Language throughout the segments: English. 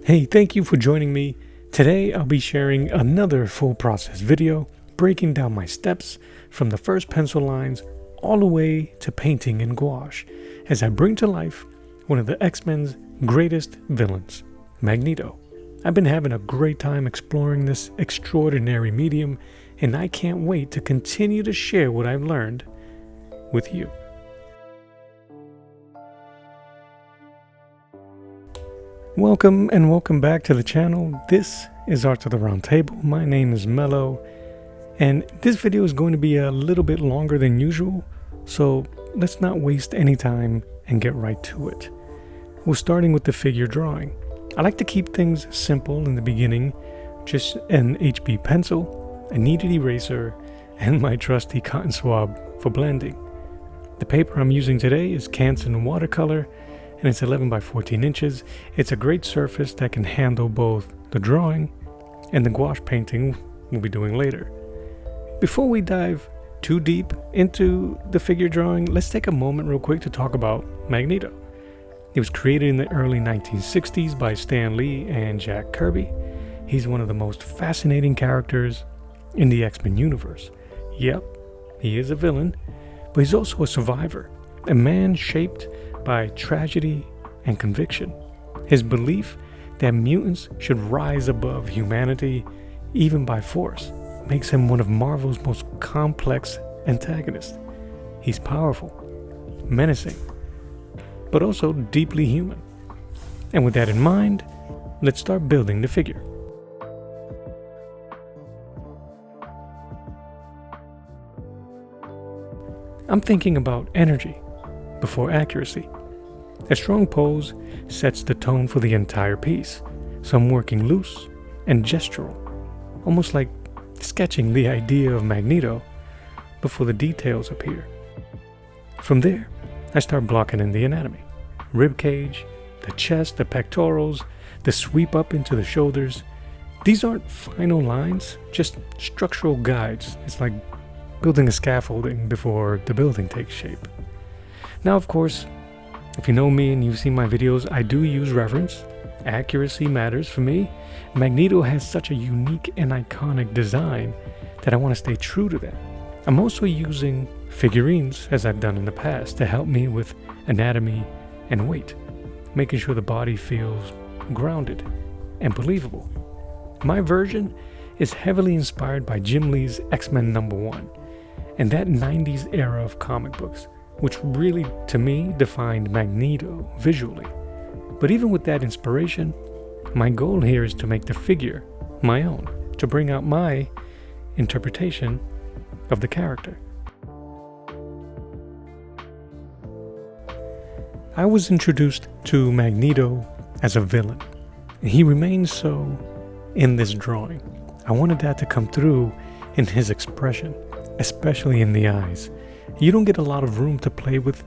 Hey, thank you for joining me. Today I'll be sharing another full process video, breaking down my steps from the first pencil lines all the way to painting in gouache as I bring to life one of the X-Men's greatest villains, Magneto. I've been having a great time exploring this extraordinary medium, and I can't wait to continue to share what I've learned with you. Welcome back to the channel. This is Art of the Round Table. My name is Mello, and this video is going to be a little bit longer than usual, so let's not waste any time and get right to it. We're starting with the figure drawing. I like to keep things simple in the beginning, just an HB pencil, a kneaded eraser, and my trusty cotton swab for blending. The paper I'm using today is Canson watercolor, and it's 11 by 14 inches. It's a great surface that can handle both the drawing and the gouache painting we'll be doing later. Before we dive too deep into the figure drawing, let's take a moment real quick to talk about Magneto. He was created in the early 1960s by Stan Lee and Jack Kirby. He's one of the most fascinating characters in the X-Men universe. Yep, he is a villain, but he's also a survivor, a man shaped by tragedy and conviction. His belief that mutants should rise above humanity, even by force, makes him one of Marvel's most complex antagonists. He's powerful, menacing, but also deeply human. And with that in mind, let's start building the figure. I'm thinking about energy before accuracy. A strong pose sets the tone for the entire piece, so I'm working loose and gestural, almost like sketching the idea of Magneto before the details appear. From there, I start blocking in the anatomy. Rib cage, the chest, the pectorals, the sweep up into the shoulders. These aren't final lines, just structural guides. It's like building a scaffolding before the building takes shape. Now, of course, if you know me and you've seen my videos, I do use reference. Accuracy matters for me. Magneto has such a unique and iconic design that I want to stay true to that. I'm also using figurines, as I've done in the past, to help me with anatomy and weight, making sure the body feels grounded and believable. My version is heavily inspired by Jim Lee's X-Men #1 and that 90s era of comic books, which really, to me, defined Magneto visually. But even with that inspiration, my goal here is to make the figure my own, to bring out my interpretation of the character. I was introduced to Magneto as a villain, and he remains so in this drawing. I wanted that to come through in his expression, especially in the eyes. You don't get a lot of room to play with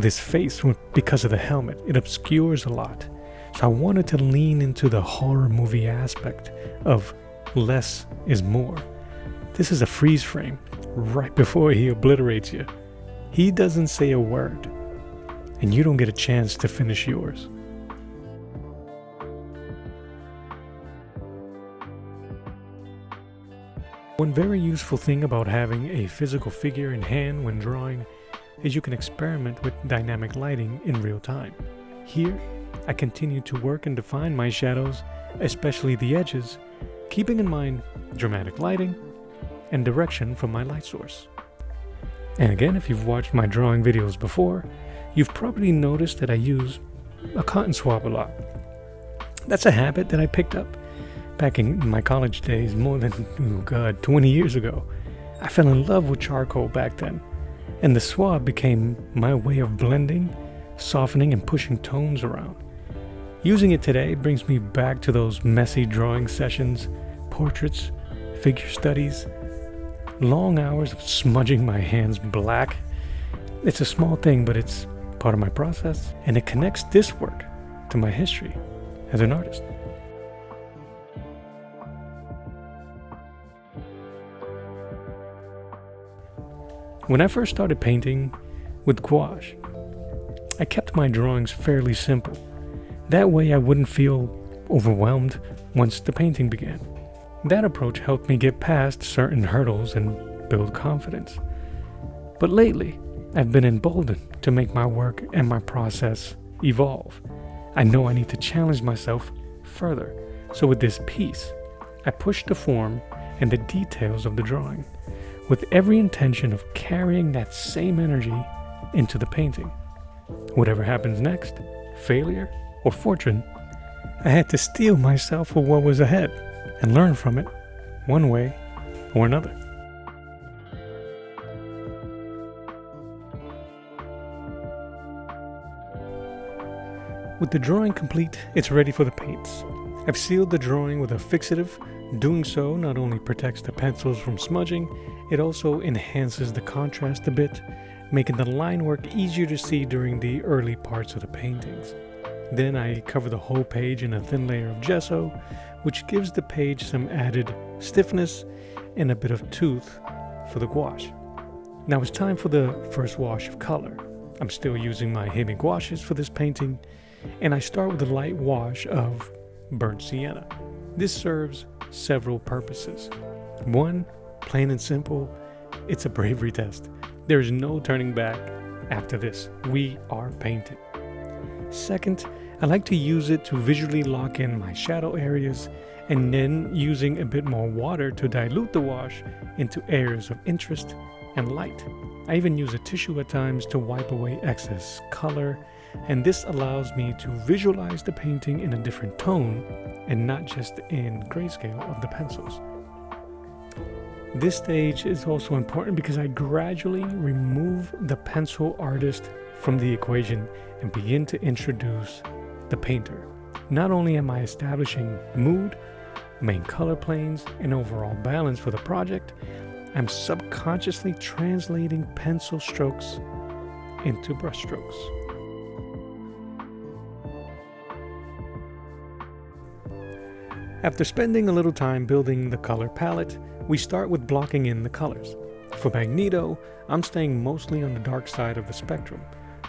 his face because of the helmet. It obscures a lot. So I wanted to lean into the horror movie aspect of less is more. This is a freeze frame right before he obliterates you. He doesn't say a word, and you don't get a chance to finish yours. One very useful thing about having a physical figure in hand when drawing is you can experiment with dynamic lighting in real time. Here, I continue to work and define my shadows, especially the edges, keeping in mind dramatic lighting and direction from my light source. And again, if you've watched my drawing videos before, you've probably noticed that I use a cotton swab a lot. That's a habit that I picked up back in my college days more than, 20 years ago. I fell in love with charcoal back then, and the swab became my way of blending, softening, and pushing tones around. Using it today brings me back to those messy drawing sessions, portraits, figure studies, long hours of smudging my hands black. It's a small thing, but it's part of my process, and it connects this work to my history as an artist. When I first started painting with gouache, I kept my drawings fairly simple. That way I wouldn't feel overwhelmed once the painting began. That approach helped me get past certain hurdles and build confidence. But lately, I've been emboldened to make my work and my process evolve. I know I need to challenge myself further. So with this piece, I pushed the form and the details of the drawing, with every intention of carrying that same energy into the painting. Whatever happens next, failure or fortune, I had to steel myself for what was ahead and learn from it, one way or another. With the drawing complete, it's ready for the paints. I've sealed the drawing with a fixative. Doing so not only protects the pencils from smudging, it also enhances the contrast a bit, making the line work easier to see during the early parts of the paintings. Then I cover the whole page in a thin layer of gesso, which gives the page some added stiffness and a bit of tooth for the gouache. Now it's time for the first wash of color. I'm still using my heavy gouaches for this painting, and I start with a light wash of burnt sienna. This serves several purposes. One, plain and simple, it's a bravery test. There is no turning back after this. We are painted. Second, I like to use it to visually lock in my shadow areas, and then using a bit more water to dilute the wash into areas of interest and light. I even use a tissue at times to wipe away excess color, and this allows me to visualize the painting in a different tone and not just in grayscale of the pencils. This stage is also important because I gradually remove the pencil artist from the equation and begin to introduce the painter. Not only am I establishing mood, main color planes, and overall balance for the project, I'm subconsciously translating pencil strokes into brush strokes. After spending a little time building the color palette, we start with blocking in the colors. For Magneto, I'm staying mostly on the dark side of the spectrum,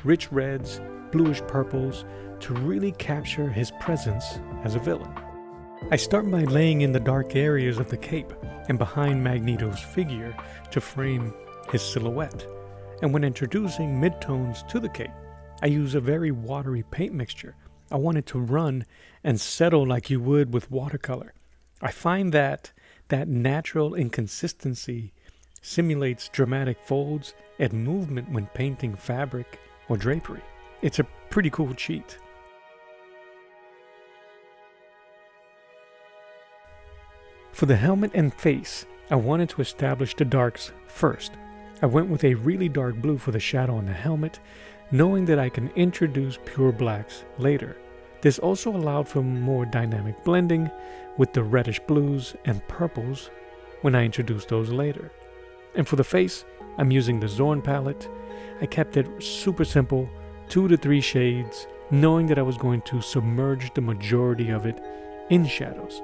rich reds, bluish purples, to really capture his presence as a villain. I start by laying in the dark areas of the cape and behind Magneto's figure to frame his silhouette. And when introducing midtones to the cape, I use a very watery paint mixture. I want it to run and settle like you would with watercolor. I find that natural inconsistency simulates dramatic folds and movement when painting fabric or drapery. It's a pretty cool cheat. For the helmet and face, I wanted to establish the darks first. I went with a really dark blue for the shadow on the helmet, knowing that I can introduce pure blacks later. This also allowed for more dynamic blending with the reddish blues and purples when I introduced those later. And for the face, I'm using the Zorn palette. I kept it super simple, 2 to 3 shades, knowing that I was going to submerge the majority of it in shadows.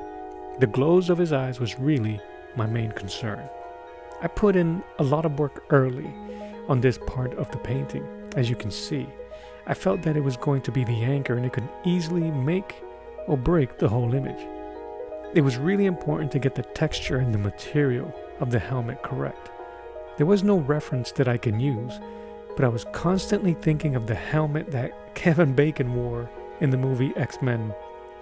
The glows of his eyes was really my main concern. I put in a lot of work early on this part of the painting. As you can see, I felt that it was going to be the anchor and it could easily make or break the whole image. It was really important to get the texture and the material of the helmet correct. There was no reference that I can use, but I was constantly thinking of the helmet that Kevin Bacon wore in the movie X-Men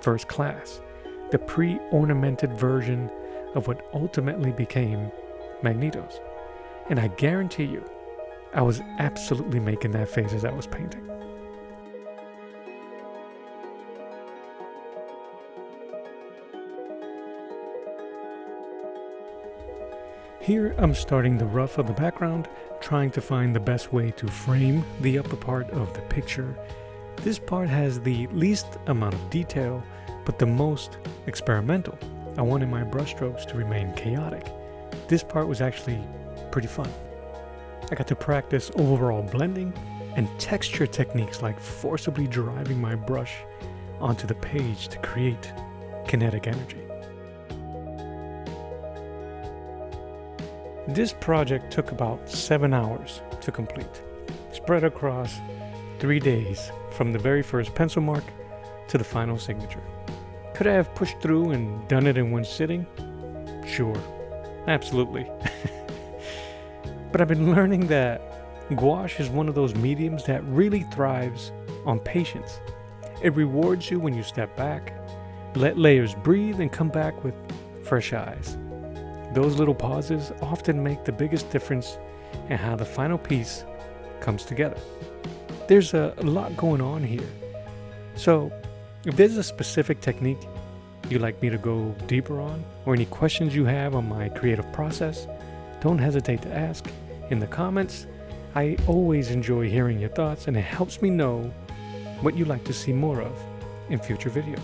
First Class, the pre-ornamented version of what ultimately became Magneto's. And I guarantee you, I was absolutely making that face as I was painting. Here I'm starting the rough of the background, trying to find the best way to frame the upper part of the picture. This part has the least amount of detail, but the most experimental. I wanted my brushstrokes to remain chaotic. This part was actually pretty fun. I got to practice overall blending and texture techniques like forcibly driving my brush onto the page to create kinetic energy. This project took about 7 hours to complete, spread across 3 days from the very first pencil mark to the final signature. Could I have pushed through and done it in one sitting? Sure, absolutely. But I've been learning that gouache is one of those mediums that really thrives on patience. It rewards you when you step back, let layers breathe, and come back with fresh eyes. Those little pauses often make the biggest difference in how the final piece comes together. There's a lot going on here. So, if there's a specific technique you'd like me to go deeper on, or any questions you have on my creative process, don't hesitate to ask in the comments. I always enjoy hearing your thoughts, and it helps me know what you'd like to see more of in future videos.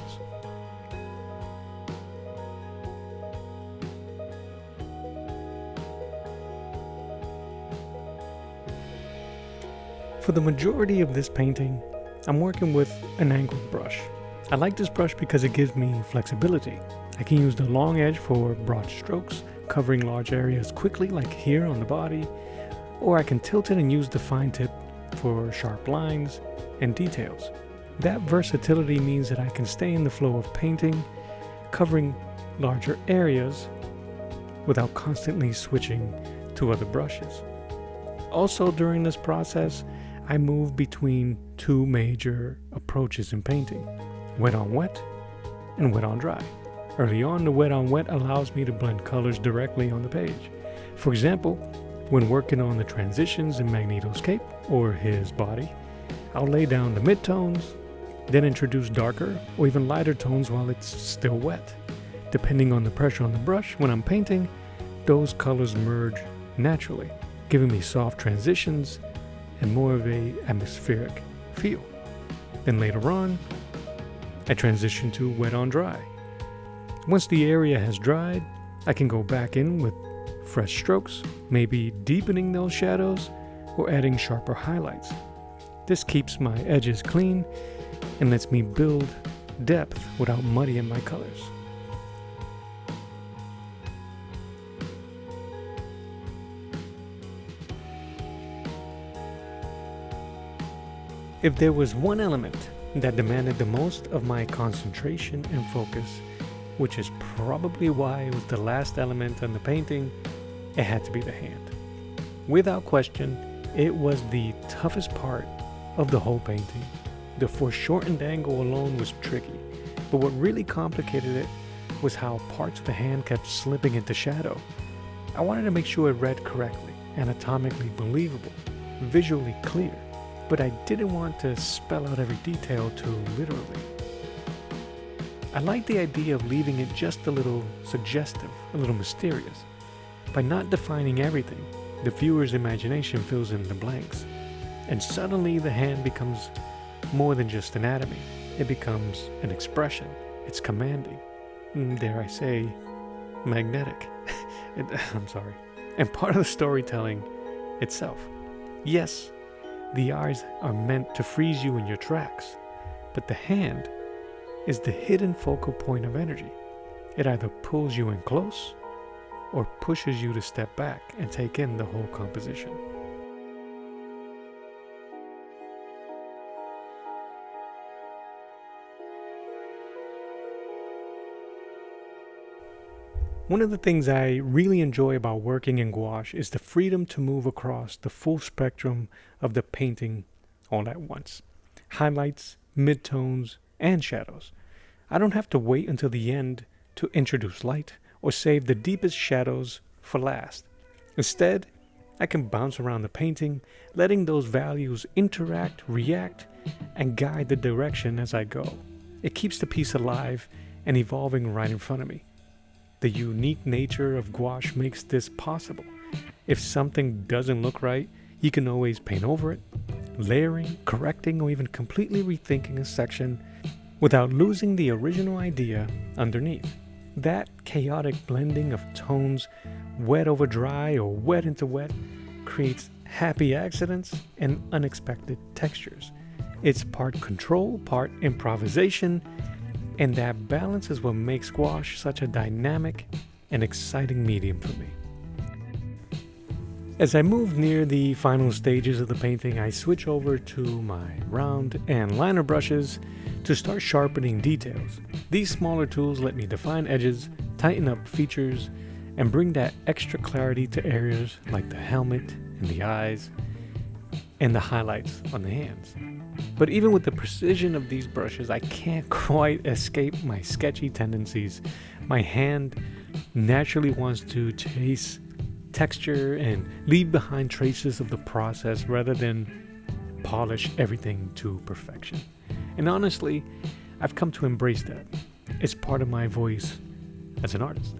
For the majority of this painting, I'm working with an angled brush. I like this brush because it gives me flexibility. I can use the long edge for broad strokes, covering large areas quickly like here on the body, or I can tilt it and use the fine tip for sharp lines and details. That versatility means that I can stay in the flow of painting, covering larger areas without constantly switching to other brushes. Also, during this process, I move between two major approaches in painting: wet on wet and wet on dry. Early on, the wet on wet allows me to blend colors directly on the page. For example, when working on the transitions in Magneto's cape or his body, I'll lay down the midtones, then introduce darker or even lighter tones while it's still wet. Depending on the pressure on the brush when I'm painting, those colors merge naturally, giving me soft transitions and more of a atmospheric feel. Then later on, I transition to wet on dry. Once the area has dried, I can go back in with fresh strokes, maybe deepening those shadows or adding sharper highlights. This keeps my edges clean and lets me build depth without muddying my colors. If there was one element that demanded the most of my concentration and focus, which is probably why it was the last element on the painting, it had to be the hand. Without question, it was the toughest part of the whole painting. The foreshortened angle alone was tricky, but what really complicated it was how parts of the hand kept slipping into shadow. I wanted to make sure it read correctly, anatomically believable, visually clear, but I didn't want to spell out every detail too literally. I like the idea of leaving it just a little suggestive, a little mysterious. By not defining everything, the viewer's imagination fills in the blanks, and suddenly the hand becomes more than just anatomy. It becomes an expression. It's commanding. Dare I say, magnetic. I'm sorry. And part of the storytelling itself. Yes, the eyes are meant to freeze you in your tracks, but the hand is the hidden focal point of energy. It either pulls you in close or pushes you to step back and take in the whole composition. One of the things I really enjoy about working in gouache is the freedom to move across the full spectrum of the painting all at once. Highlights, midtones, and shadows. I don't have to wait until the end to introduce light or save the deepest shadows for last. Instead, I can bounce around the painting, letting those values interact, react, and guide the direction as I go. It keeps the piece alive and evolving right in front of me. The unique nature of gouache makes this possible. If something doesn't look right, you can always paint over it, layering, correcting, or even completely rethinking a section without losing the original idea underneath. That chaotic blending of tones, wet over dry or wet into wet, creates happy accidents and unexpected textures. It's part control, part improvisation, and that balance is what makes gouache such a dynamic and exciting medium for me. As I move near the final stages of the painting, I switch over to my round and liner brushes to start sharpening details. These smaller tools let me define edges, tighten up features, and bring that extra clarity to areas like the helmet and the eyes and the highlights on the hands. But even with the precision of these brushes, I can't quite escape my sketchy tendencies. My hand naturally wants to chase texture and leave behind traces of the process rather than polish everything to perfection. And honestly, I've come to embrace that. It's part of my voice as an artist.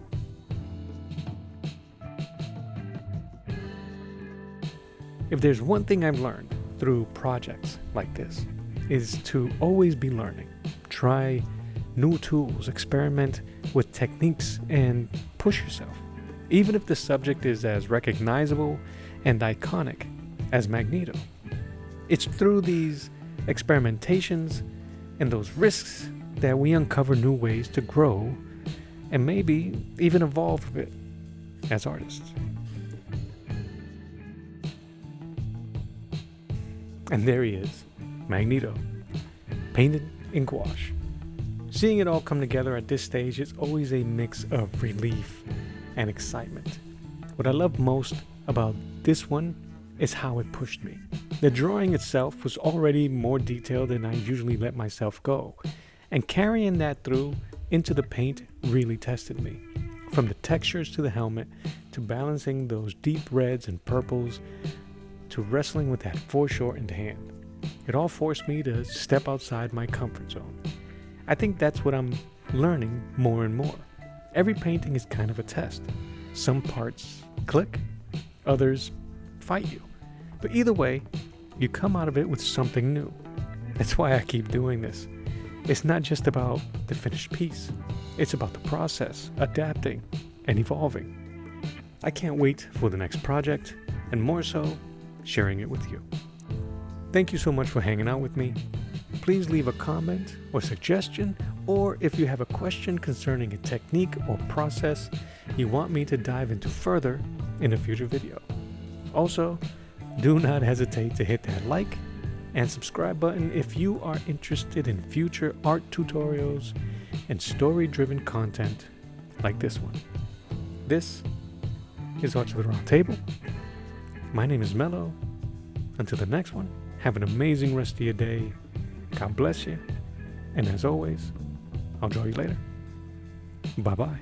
If there's one thing I've learned through projects like this, is to always be learning. Try new tools, experiment with techniques, and push yourself. Even if the subject is as recognizable and iconic as Magneto. It's through these experimentations and those risks that we uncover new ways to grow and maybe even evolve a bit as artists. And there he is, Magneto, painted in gouache. Seeing it all come together at this stage is always a mix of relief and excitement. What I love most about this one is how it pushed me. The drawing itself was already more detailed than I usually let myself go, and carrying that through into the paint really tested me. From the textures to the helmet, to balancing those deep reds and purples, to wrestling with that foreshortened hand. It all forced me to step outside my comfort zone. I think that's what I'm learning more and more. Every painting is kind of a test. Some parts click, others fight you. But either way, you come out of it with something new. That's why I keep doing this. It's not just about the finished piece. It's about the process, adapting and evolving. I can't wait for the next project, and more so, sharing it with you. Thank you so much for hanging out with me. Please leave a comment or suggestion, or if you have a question concerning a technique or process you want me to dive into further in a future video. Also, do not hesitate to hit that like and subscribe button if you are interested in future art tutorials and story-driven content like this one. This is Art to the Round Table. My name is Mello. Until the next one, have an amazing rest of your day. God bless you. And as always, I'll draw you later. Bye-bye.